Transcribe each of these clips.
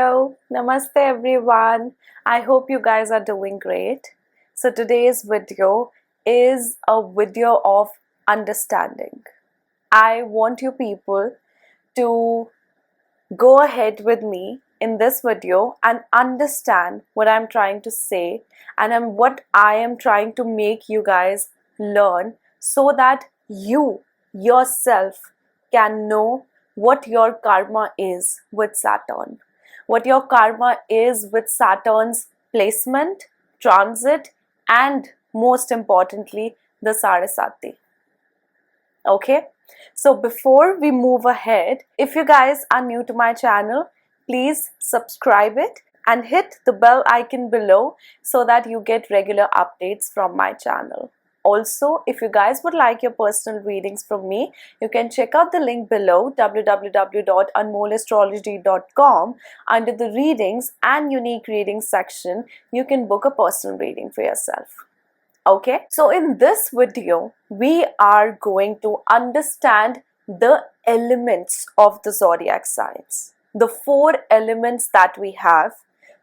Hello, Namaste everyone. I hope you guys are doing great. So today's video is a video of understanding. I want you people to go ahead with me in this video and understand what I'm trying to say and what I am trying to make you guys learn so that you yourself can know what your karma is with Saturn, what your karma is with Saturn's placement, transit, and most importantly, the Sade. Okay, so before we move ahead, if you guys are new to my channel, please subscribe it and hit the bell icon below so that you get regular updates from my channel. Also, if you guys would like your personal readings from me, you can check out the link below www.anmollastrology.com. Under the readings and unique readings section, you can book a personal reading for yourself. Okay, so in this video, we are going to understand the elements of the zodiac signs. The 4 elements that we have: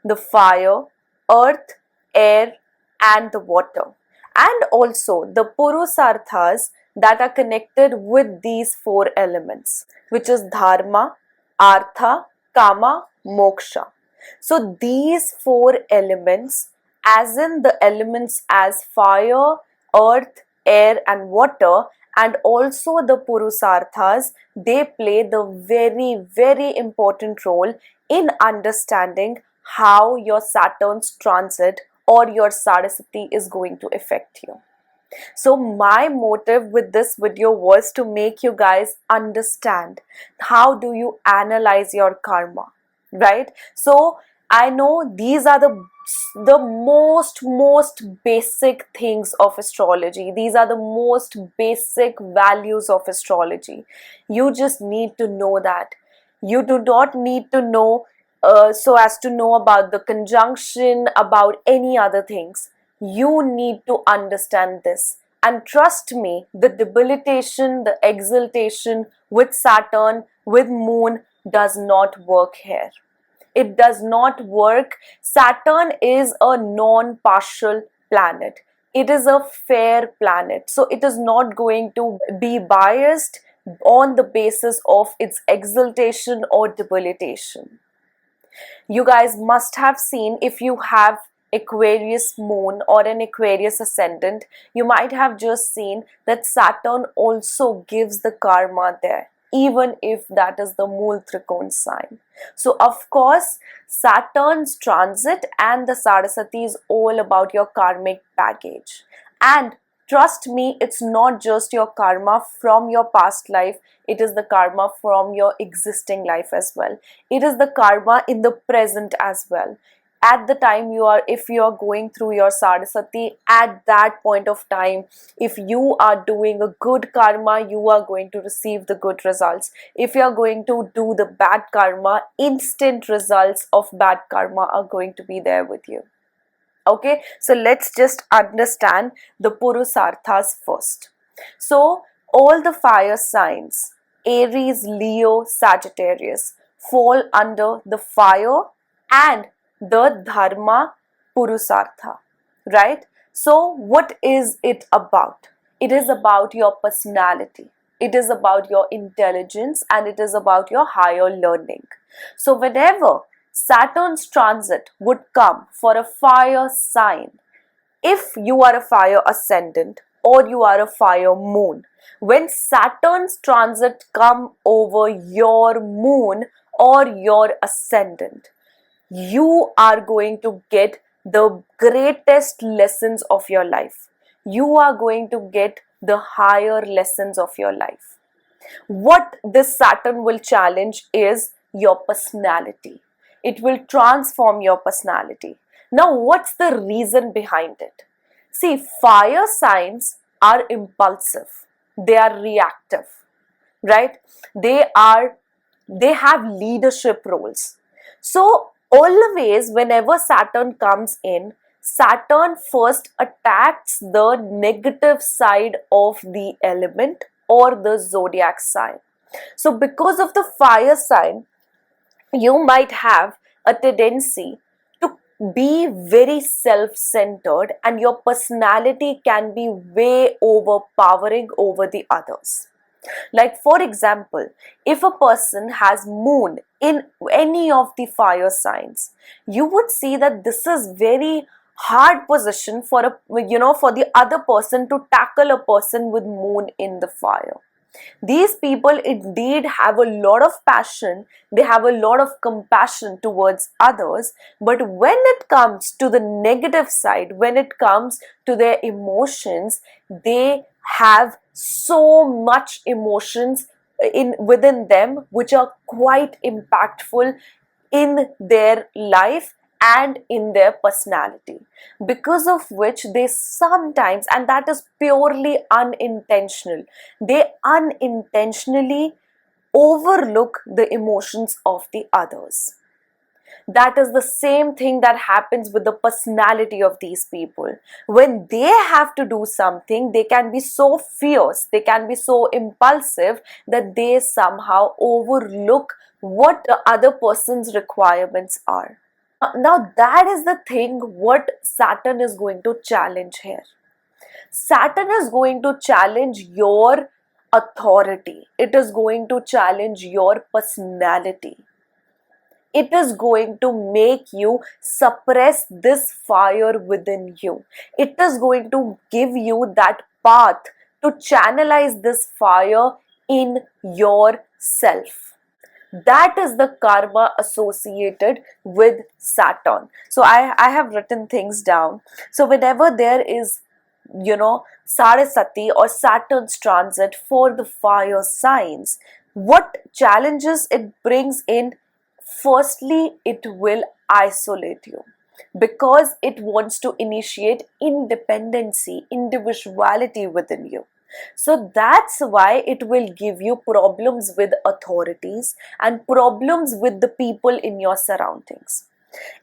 the fire, earth, air, and the water. And also the purusarthas that are connected with these 4 elements, which is dharma, artha, kama, moksha. So these 4 elements, as in the elements as fire, earth, air and water, and also the purusarthas, they play the very important role in understanding how your Saturn's transit or your Sadasati is going to affect you. So my motive with this video was to make you guys understand how do you analyze your karma, right? So I know these are the most basic things of astrology. These are the most basic values of astrology. You just need to know that. You do not need to know so as to know about the conjunction, about any other things. You need to understand this. And trust me, the debilitation, the exaltation with Saturn, with Moon does not work here. It does not work. Saturn is a non-partial planet. It is a fair planet. So it is not going to be biased on the basis of its exaltation or debilitation. You guys must have seen, if you have Aquarius moon or an Aquarius ascendant, you might have just seen that Saturn also gives the karma there, even if that is the Mool Trikon sign. So of course, Saturn's transit and the Saraswati is all about your karmic baggage. And trust me, it's not just your karma from your past life, it is the karma from your existing life as well. It is the karma in the present as well. At the time if you are going through your Saraswati, at that point of time, if you are doing a good karma, you are going to receive the good results. If you are going to do the bad karma, instant results of bad karma are going to be there with you. Okay, so let's just understand the Purusarthas first. So all the fire signs, Aries, Leo, Sagittarius, fall under the fire and the Dharma Purusartha, right? So what is it about? It is about your personality. It is about your intelligence and it is about your higher learning. So whenever Saturn's transit would come for a fire sign, if you are a fire ascendant or you are a fire moon, when Saturn's transit come over your moon or your ascendant, you are going to get the greatest lessons of your life. You are going to get the higher lessons of your life. What this Saturn will challenge is your personality. It will transform your personality. Now, what's the reason behind it? See, fire signs are impulsive. They are reactive, right? They have leadership roles. So, always whenever Saturn comes in, Saturn first attacks the negative side of the element or the zodiac sign. So because of the fire sign, you might have a tendency to be very self-centered, and your personality can be way overpowering over the others. Like, for example, if a person has moon in any of the fire signs, you would see that this is very hard position for for the other person to tackle a person with moon in the fire. These people indeed have a lot of passion, they have a lot of compassion towards others, but when it comes to the negative side, when it comes to their emotions, they have so much emotions in within them which are quite impactful in their life and in their personality, because of which they sometimes, and that is purely unintentional, they unintentionally overlook the emotions of the others. That is the same thing that happens with the personality of these people. When they have to do something, they can be so fierce, they can be so impulsive that they somehow overlook what the other person's requirements are. Now that is the thing what Saturn is going to challenge here. Saturn is going to challenge your authority. It is going to challenge your personality. It is going to make you suppress this fire within you. It is going to give you that path to channelize this fire in yourself. That is the karma associated with Saturn. So I have written things down. So whenever there is, Sade Sati or Saturn's transit for the fire signs, what challenges it brings in? Firstly, it will isolate you because it wants to initiate independency, individuality within you. So that's why it will give you problems with authorities and problems with the people in your surroundings.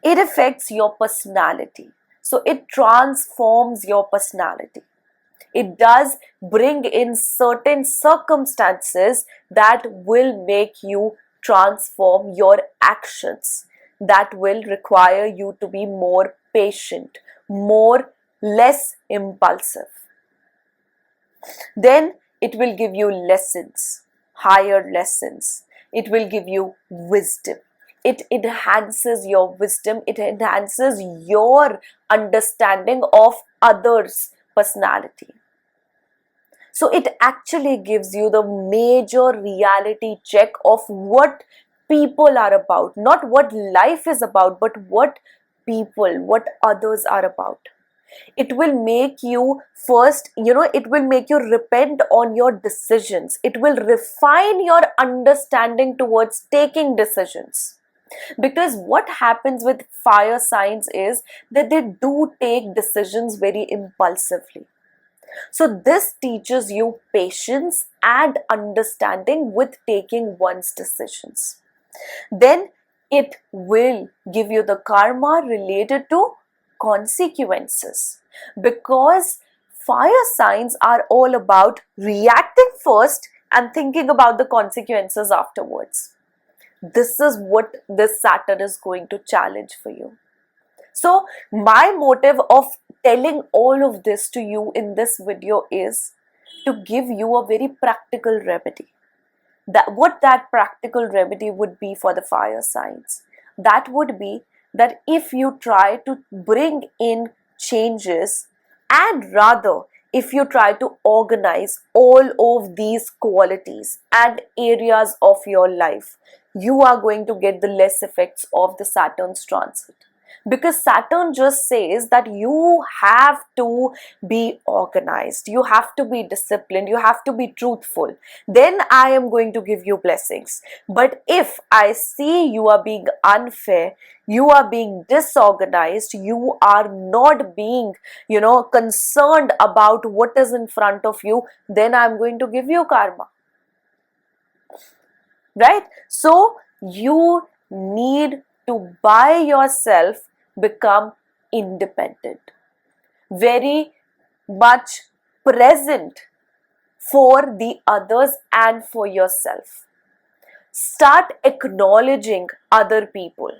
It affects your personality. So it transforms your personality. It does bring in certain circumstances that will make you transform your actions, that will require you to be more patient, less impulsive. Then it will give you lessons, higher lessons. It will give you wisdom. It enhances your wisdom. It enhances your understanding of others' personality. So it actually gives you the major reality check of what people are about, not what life is about, but what people, what others are about. It will make you it will make you repent on your decisions. It will refine your understanding towards taking decisions. Because what happens with fire signs is that they do take decisions very impulsively. So this teaches you patience and understanding with taking one's decisions. Then it will give you the karma related to consequences, because fire signs are all about reacting first and thinking about the consequences afterwards. This is what this Saturn is going to challenge for you. So my motive of telling all of this to you in this video is to give you a very practical remedy. That practical remedy would be for the fire signs. That would be that if you try to bring in changes, and rather if you try to organize all of these qualities and areas of your life, you are going to get the less effects of the Saturn's transit. Because Saturn just says that you have to be organized, you have to be disciplined, you have to be truthful. Then I am going to give you blessings. But if I see you are being unfair, you are being disorganized, you are not being, concerned about what is in front of you, then I'm going to give you karma. Right? So you need to by yourself become independent, very much present for the others and for yourself. Start acknowledging other people.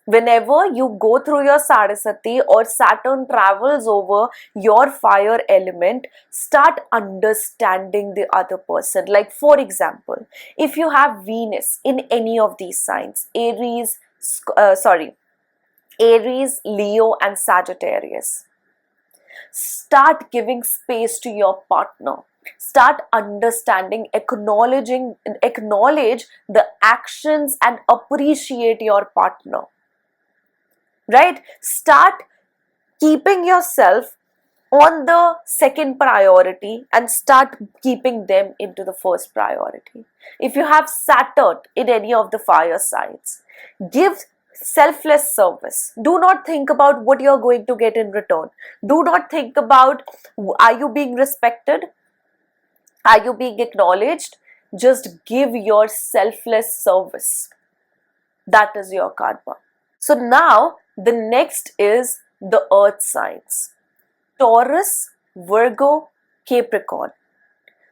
Whenever you go through your Sarasati or Saturn travels over your fire element, start understanding the other person. Like, for example, if you have Venus in any of these signs, Aries, Leo, and Sagittarius, start giving space to your partner. Start understanding, acknowledge the actions and appreciate your partner. Right? Start keeping yourself on the second priority and start keeping them into the first priority. If you have Saturn in any of the fire signs, give selfless service. Do not think about what you're going to get in return. Do not think about, are you being respected? Are you being acknowledged? Just give your selfless service. That is your karma. So now the next is the earth signs: Taurus, Virgo, Capricorn.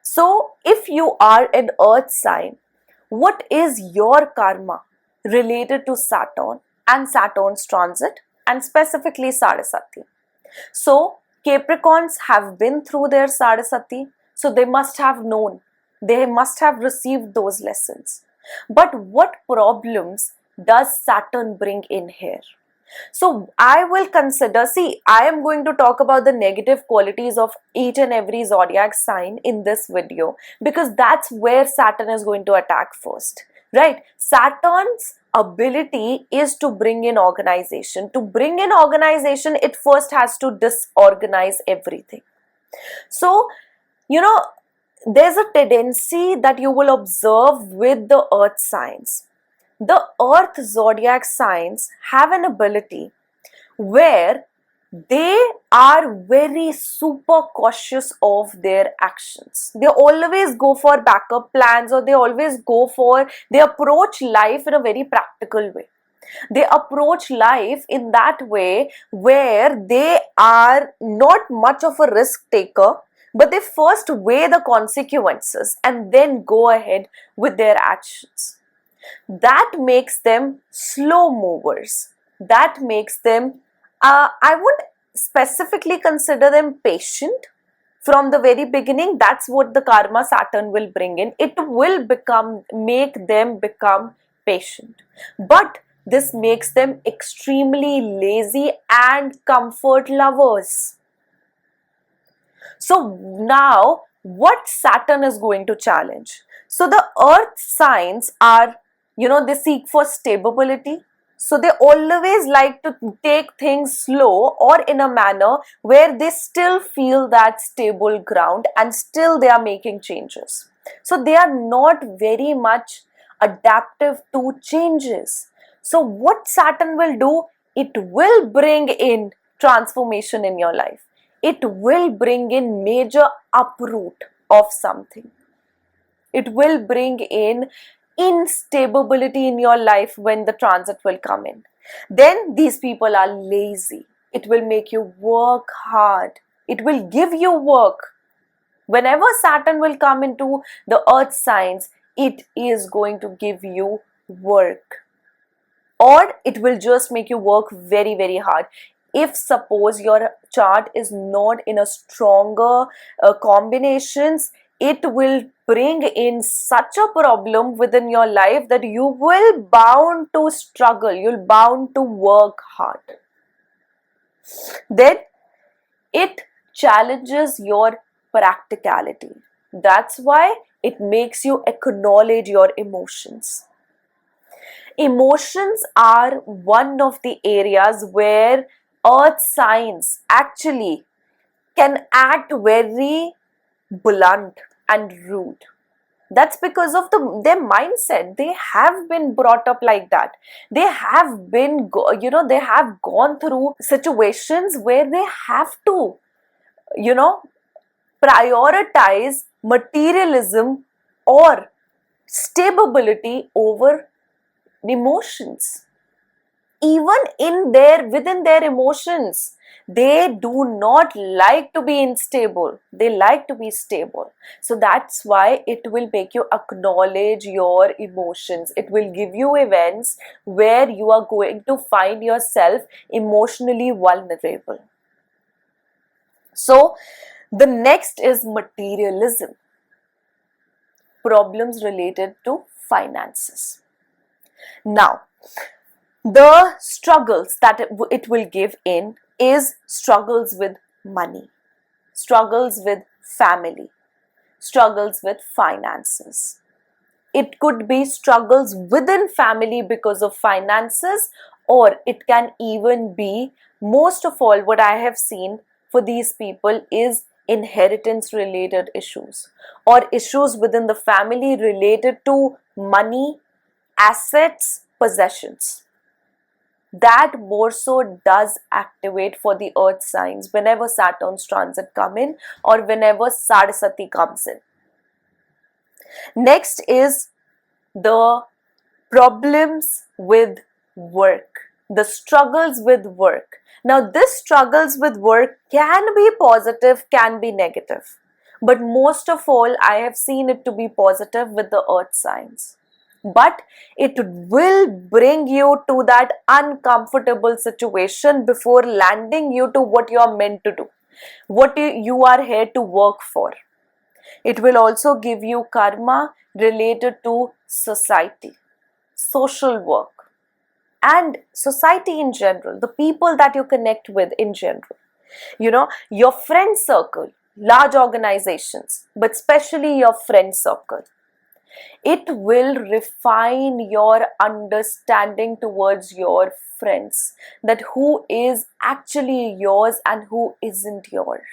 So if you are an earth sign, what is your karma related to Saturn and Saturn's transit, and specifically Sarasati? So Capricorns have been through their Sarasati, so they must have known, they must have received those lessons. But what problems does Saturn bring in here? So I will consider, see, I am going to talk about the negative qualities of each and every zodiac sign in this video, because that's where Saturn is going to attack first, right? Saturn's ability is to bring in organization. To bring in organization, it first has to disorganize everything. So, there's a tendency that you will observe with the earth signs. The earth zodiac signs have an ability where they are very super cautious of their actions. They always go for backup plans, or they approach life in a very practical way. They approach life in that way where they are not much of a risk taker, but they first weigh the consequences and then go ahead with their actions. That makes them slow movers. That makes them, I would specifically consider them patient from the very beginning. That's what the karma Saturn will bring in. It will make them become patient. But this makes them extremely lazy and comfort lovers. So now, what Saturn is going to challenge? So the earth signs are, they seek for stability. So they always like to take things slow or in a manner where they still feel that stable ground and still they are making changes. So they are not very much adaptive to changes. So what Saturn will do, it will bring in transformation in your life. It will bring in major uproot of something. It will bring in instability in your life when the transit will come in. Then these people are lazy. It will make you work hard. It will give you work. Whenever Saturn will come into the earth signs, it is going to give you work. Or it will just make you work very, very hard. If suppose your chart is not in a stronger combinations, it will bring in such a problem within your life that you will bound to struggle, you'll bound to work hard. Then it challenges your practicality. That's why it makes you acknowledge your emotions. Emotions are one of the areas where earth signs actually can act very blunt and rude. That's because of their mindset. They have been brought up like that. They have been, they have gone through situations where they have to, prioritize materialism or stability over emotions. even within their emotions. They do not like to be unstable. They like to be stable. So that's why it will make you acknowledge your emotions. It will give you events where you are going to find yourself emotionally vulnerable. So the next is materialism. Problems related to finances. Now, the struggles that it will give in is struggles with money, struggles with family, struggles with finances. It could be struggles within family because of finances, or it can even be, most of all, what I have seen for these people is inheritance related issues, or issues within the family related to money, assets, possessions. That more so does activate for the earth signs whenever Saturn's transit come in, or whenever Sati comes in. Next is the problems with work, the struggles with work. Now, this struggles with work can be positive, can be negative, but most of all, I have seen it to be positive with the earth signs. But it will bring you to that uncomfortable situation before landing you to what you are meant to do, what you are here to work for. It will also give you karma related to society, social work, and society in general, the people that you connect with in general. Your friend circle, large organizations, but especially your friend circle. It will refine your understanding towards your friends, that who is actually yours and who isn't yours.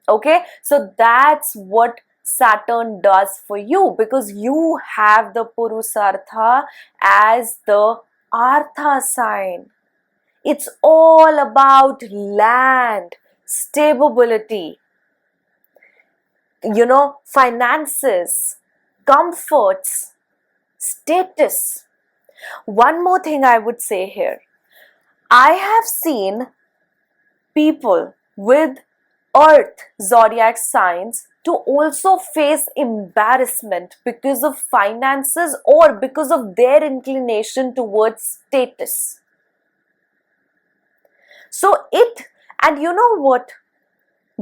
Okay, so that's what Saturn does for you, because you have the Purusartha as the Artha sign. It's all about land, stability, finances, comforts, status. One more thing I would say here. I have seen people with earth zodiac signs to also face embarrassment because of finances, or because of their inclination towards status. And you know what?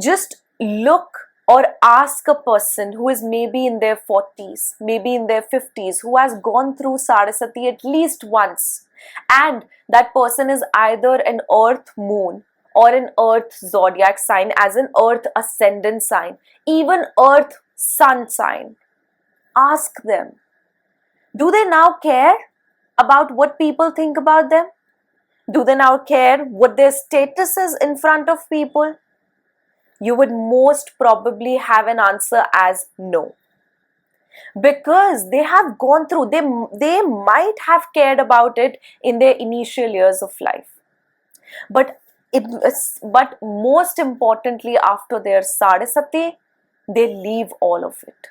Just look or ask a person who is maybe in their 40s, maybe in their 50s, who has gone through Saraswati at least once, and that person is either an earth moon or an earth zodiac sign, as an earth ascendant sign, even earth sun sign. Ask them, do they now care about what people think about them? Do they now care what their status is in front of people? You would most probably have an answer as no, because they have gone through, they might have cared about it in their initial years of life, but most importantly, after their Sarasati, they leave all of it.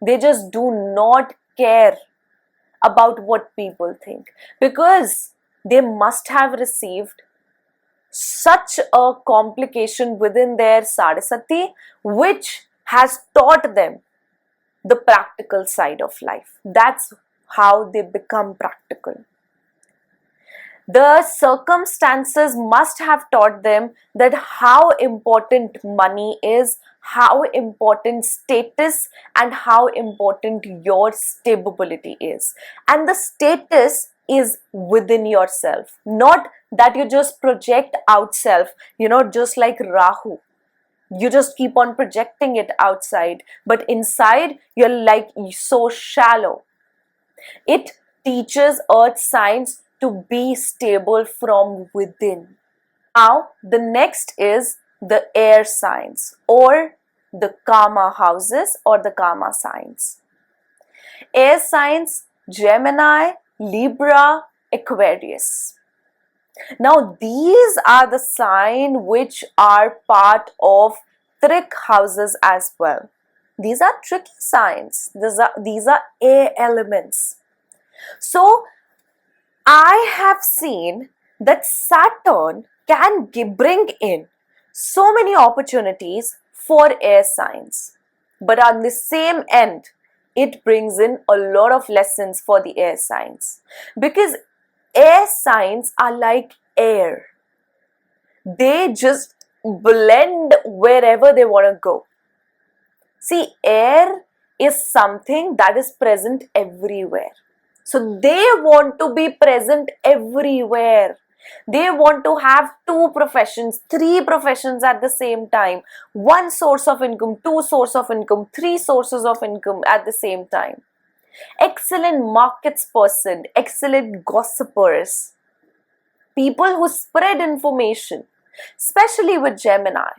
They just do not care about what people think, because they must have received such a complication within their Sarasati, which has taught them the practical side of life. That's how they become practical. The circumstances must have taught them that how important money is, how important status, and how important your stability is. And the status is within yourself, not that you just project out self, just like Rahu. You just keep on projecting it outside, but inside you're like so shallow. It teaches earth signs to be stable from within. Now, the next is the air signs, or the karma houses, or the karma signs. Air signs: Gemini, Libra, Aquarius. Now, these are the signs which are part of trick houses as well. These are tricky signs. These are air elements. So I have seen that Saturn can bring in so many opportunities for air signs, but on the same end, it brings in a lot of lessons for the air signs, because air signs are like air. They just blend wherever they want to go. See, air is something that is present everywhere. So they want to be present everywhere. They want to have two professions, three professions at the same time, one source of income, two sources of income, three sources of income at the same time. Excellent markets person, excellent gossipers, people who spread information, especially with Gemini.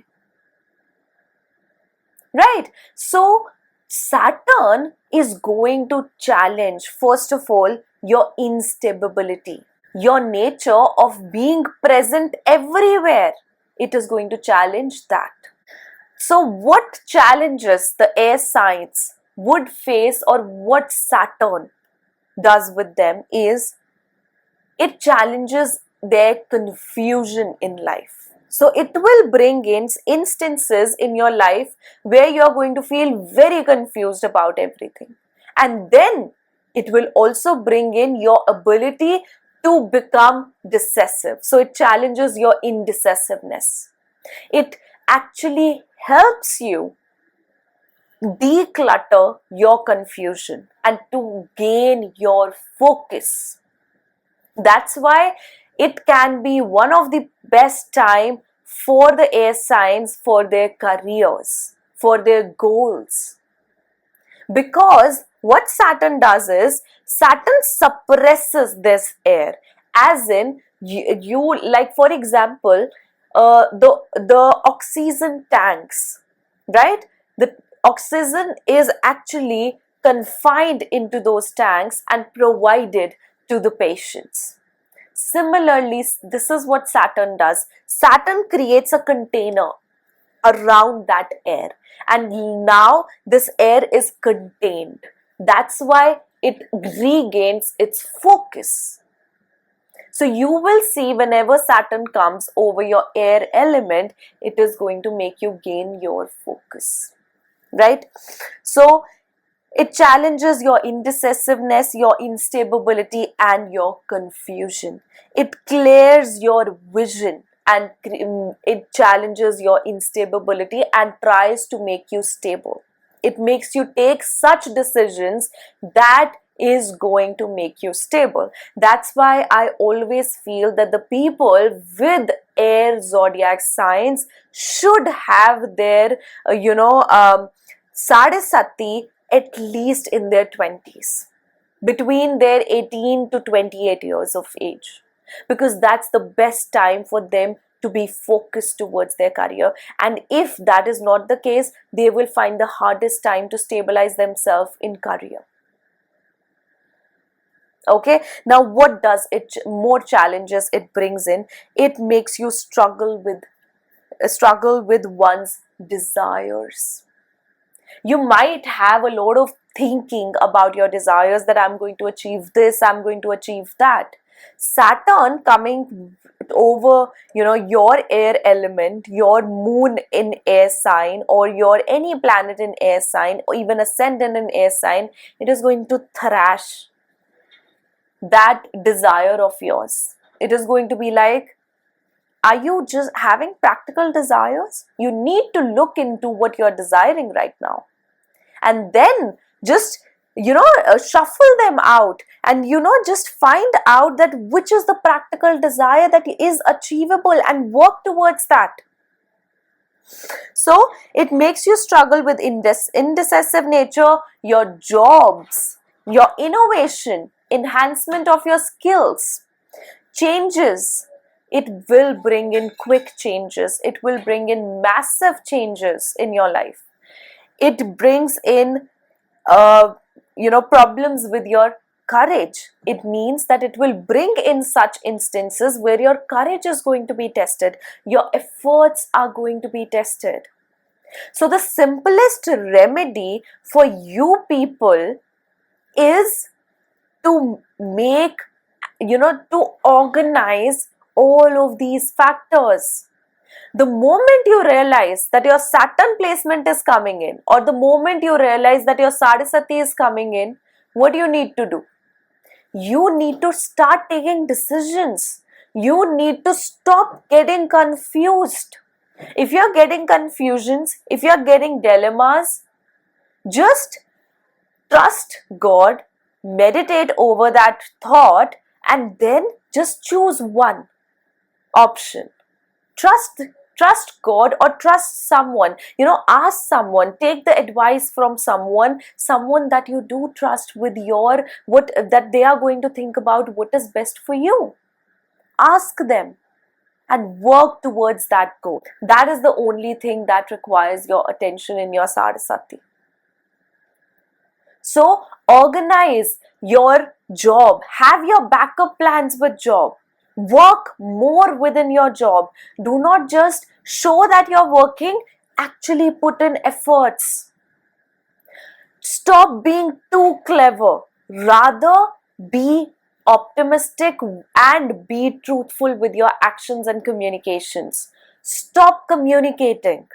Right? So Saturn is going to challenge, first of all, your instability, your nature of being present everywhere. It is going to challenge that. So, what challenges the air signs would face, or what Saturn does with them, is it challenges their confusion in life. So it will bring in instances in your life where you are going to feel very confused about everything. And then it will also bring in your ability to become decisive. So it challenges your indecisiveness. It actually helps you declutter your confusion and to gain your focus. That's why it can be one of the best time for the air signs for their careers, for their goals. Because what Saturn does is, Saturn suppresses this air. As in, you like, for example, the oxygen tanks, right? The oxygen is actually confined into those tanks and provided to the patients. Similarly, this is what Saturn does. Saturn creates a container around that air, and now this air is contained. That's why it regains its focus. So you will see, whenever Saturn comes over your air element, it is going to make you gain your focus, right? So it challenges your indecisiveness, your instability, and your confusion. It clears your vision, and it challenges your instability and tries to make you stable. It makes you take such decisions that is going to make you stable. That's why I always feel that the people with air zodiac signs should have their, Sade Sati at least in their 20s, between their 18 to 28 years of age, because that's the best time for them to be focused towards their career. And if that is not the case, they will find the hardest time to stabilize themselves in career. Okay, now what does it, more challenges it brings in? It makes you struggle with one's desires. You might have a lot of thinking about your desires, that I'm going to achieve this, I'm going to achieve that. Saturn coming over, your air element, your moon in air sign, or your any planet in air sign, or even ascendant in air sign, it is going to thrash that desire of yours. It is going to be like, are you just having practical desires? You need to look into what you're desiring right now, and then just shuffle them out, and just find out that which is the practical desire that is achievable, and work towards that. So it makes you struggle with indecisive nature, your jobs, your innovation, enhancement of your skills, changes. It will bring in quick changes. It will bring in massive changes in your life. It brings in problems with your courage. It means that it will bring in such instances where your courage is going to be tested, your efforts are going to be tested. So the simplest remedy for you people is to make, to organize all of these factors. The moment you realize that your Saturn placement is coming in, or the moment you realize that your Sade is coming in, what do you need to do? You need to start taking decisions. You need to stop getting confused. If you're getting confusions, if you're getting dilemmas, just trust God, meditate over that thought, and then just choose one option. Trust God, or trust someone. Ask someone, take the advice from someone that you do trust, with what that they are going to think about what is best for you. Ask them and work towards that goal. That is the only thing that requires your attention in your Sati. So organize your job, have your backup plans with job. Work more within your job. Do not just show that you're working, actually put in efforts. Stop being too clever. Rather, be optimistic and be truthful with your actions and communications. Stop communicating.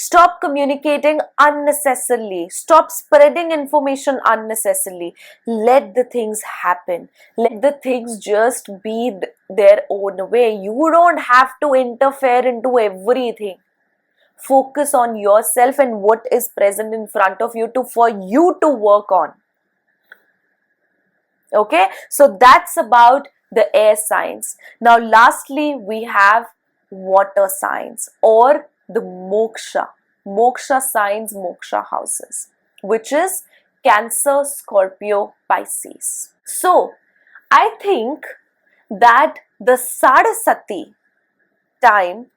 Stop communicating unnecessarily. Stop spreading information unnecessarily. Let the things happen. Let the things just be their own way. You don't have to interfere into everything. Focus on yourself and what is present in front of you for you to work on. Okay, so that's about the air signs. Now lastly, we have water signs, or the moksha signs, moksha houses, which is Cancer, Scorpio, Pisces. So I think that the Sade time,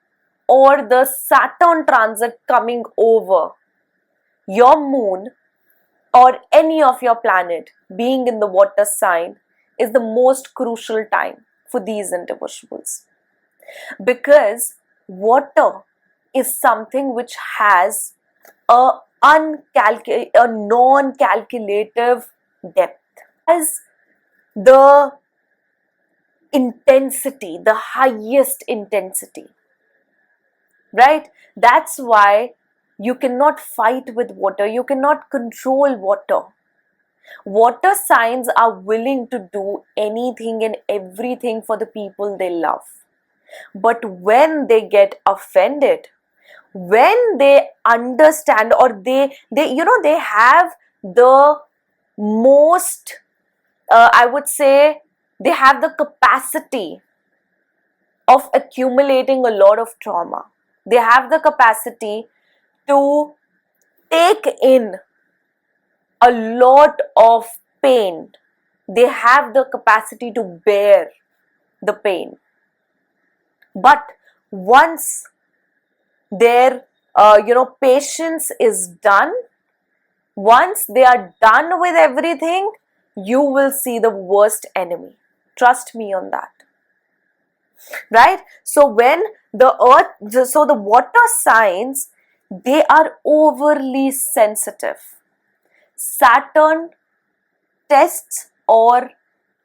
or the Saturn transit coming over your moon or any of your planet being in the water sign, is the most crucial time for these individuals, because water is something which has a non-calculative depth, as the intensity, the highest intensity, right? That's why you cannot fight with water, you cannot control water. Water signs are willing to do anything and everything for the people they love. But when they get offended, when they understand, or they have the most, I would say, they have the capacity of accumulating a lot of trauma. They have the capacity to take in a lot of pain. They have the capacity to bear the pain. But once their patience is done, once they are done with everything, you will see the worst enemy. Trust me on that. Right? So when the water signs, they are overly sensitive. Saturn tests, or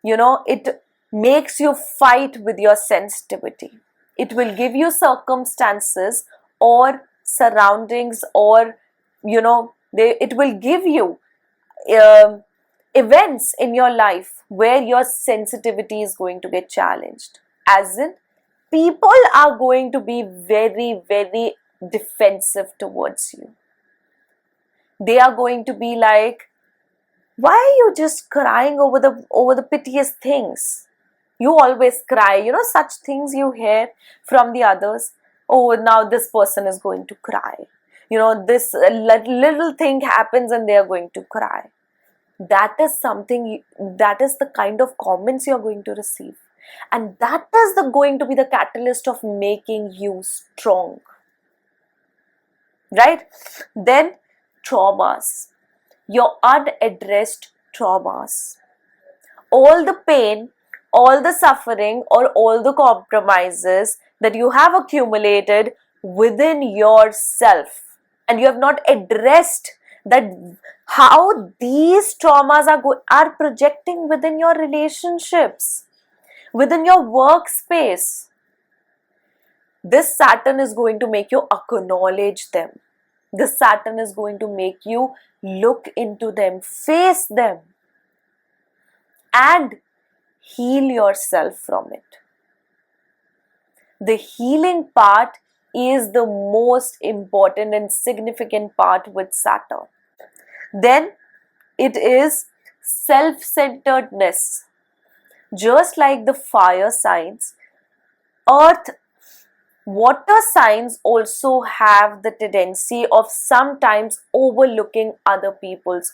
it makes you fight with your sensitivity. It will give you circumstances or surroundings, or it will give you events in your life where your sensitivity is going to get challenged. As in, people are going to be very, very defensive towards you. They are going to be like, why are you just crying over the pettiest things? You always cry, such things you hear from the others. Oh, now this person is going to cry. This little thing happens and they are going to cry. That is the kind of comments you're going to receive. And that is going to be the catalyst of making you strong. Right? Then traumas. Your unaddressed traumas. All the pain, all the suffering, or all the compromises that you have accumulated within yourself, and you have not addressed that how these traumas are projecting within your relationships, within your workspace. This Saturn is going to make you acknowledge them. This Saturn is going to make you look into them, face them, and heal yourself from it. The healing part is the most important and significant part with Saturn. Then it is self-centeredness. Just like the fire signs, earth, water signs also have the tendency of sometimes overlooking other people's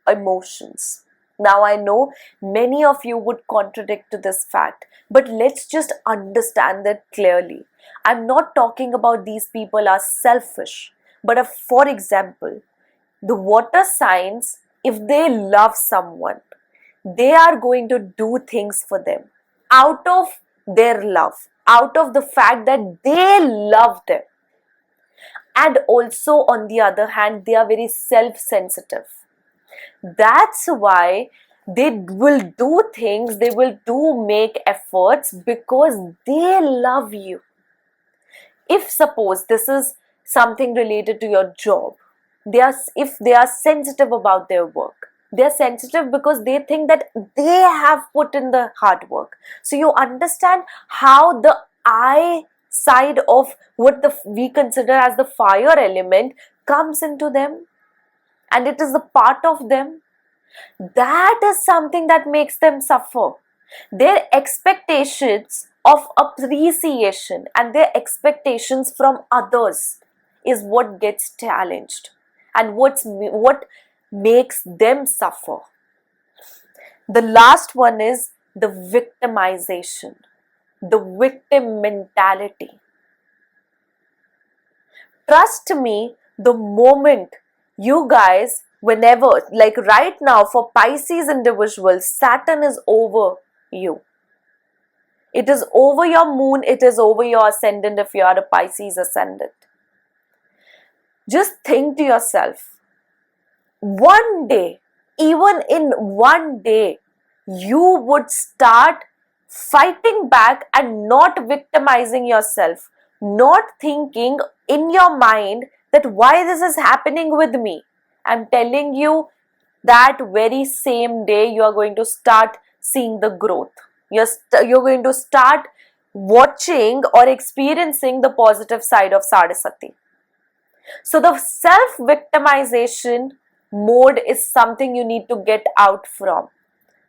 emotions. Now I know many of you would contradict to this fact, but let's just understand that clearly. I'm not talking about these people are selfish, but for example, the water signs, if they love someone, they are going to do things for them out of their love, out of the fact that they love them. And also, on the other hand, they are very self-sensitive. That's why they will do things, they will make efforts because they love you. If suppose this is something related to your job, if they are sensitive about their work, they are sensitive because they think that they have put in the hard work. So you understand how the I side of what we consider as the fire element comes into them, and it is a part of them. That is something that makes them suffer. Their expectations of appreciation and their expectations from others is what gets challenged, and what makes them suffer. The last one is the victimization, the victim mentality. Trust me, the moment you guys, whenever, like right now for Pisces individuals, Saturn is over you. It is over your moon, it is over your ascendant if you are a Pisces ascendant. Just think to yourself, one day, even in one day, you would start fighting back and not victimizing yourself, not thinking in your mind that why this is happening with me. I'm telling you, that very same day you are going to start seeing the growth. You're going to start watching or experiencing the positive side of Sade Sati. So the self-victimization mode is something you need to get out from,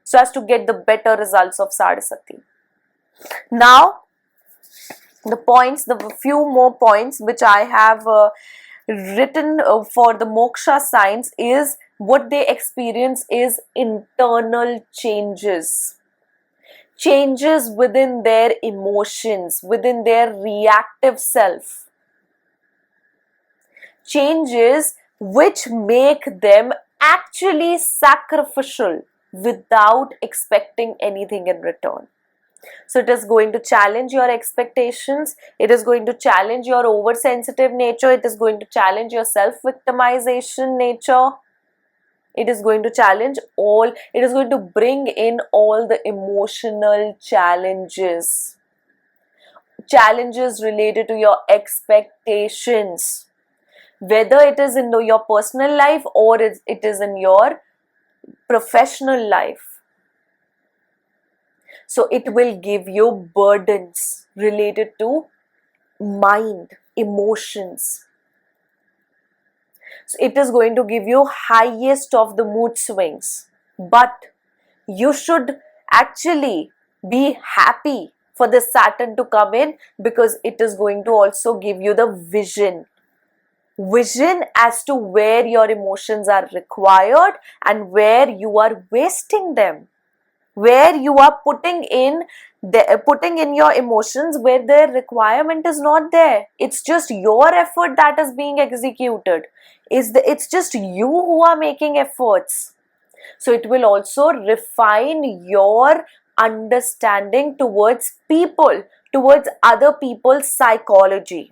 so as to get the better results of Sade Sati. Now, the few more points which I have written for the moksha signs is what they experience is internal changes. Changes within their emotions, within their reactive self. Changes which make them actually sacrificial without expecting anything in return. So it is going to challenge your expectations, it is going to challenge your oversensitive nature, it is going to challenge your self-victimization nature, it is going to challenge all, it is going to bring in all the emotional challenges. Challenges related to your expectations, whether it is in your personal life or it is in your professional life. So it will give you burdens related to mind, emotions. So it is going to give you highest of the mood swings. But you should actually be happy for the Saturn to come in, because it is going to also give you the vision as to where your emotions are required and where you are wasting them, where you are putting in your emotions where their requirement is not there. It's just your effort that is being executed. It's just you who are making efforts. So it will also refine your understanding towards people, towards other people's psychology.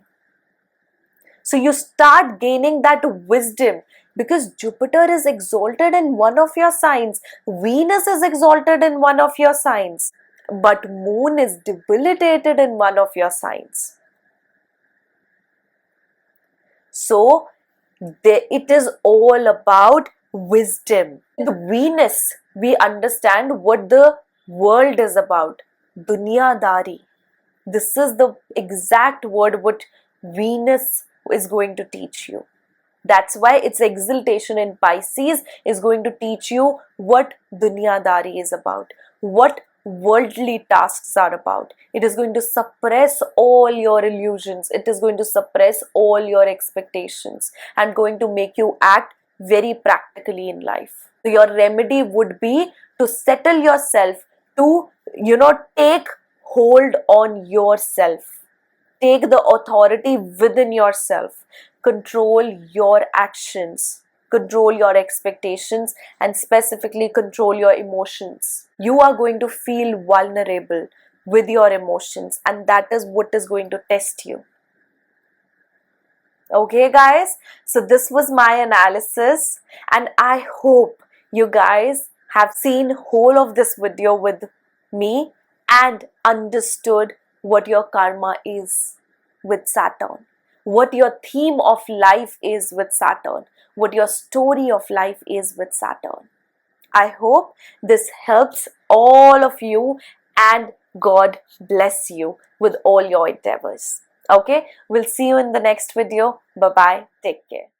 So you start gaining that wisdom. Because Jupiter is exalted in one of your signs, Venus is exalted in one of your signs, but Moon is debilitated in one of your signs. So it is all about wisdom. With Venus, we understand what the world is about. Dunyadari. This is the exact word what Venus is going to teach you. That's why its exaltation in Pisces is going to teach you what dunyadari is about, what worldly tasks are about. It is going to suppress all your illusions. It is going to suppress all your expectations and going to make you act very practically in life. So your remedy would be to settle yourself, to, take hold on yourself. Take the authority within yourself. Control your actions. Control your expectations and specifically control your emotions. You are going to feel vulnerable with your emotions, and that is what is going to test you. Okay, guys, so this was my analysis, and I hope you guys have seen whole of this video with me and understood what your karma is with Saturn, what your theme of life is with Saturn, what your story of life is with Saturn. I hope this helps all of you, and God bless you with all your endeavors. Okay, we'll see you in the next video. Bye bye. Take care.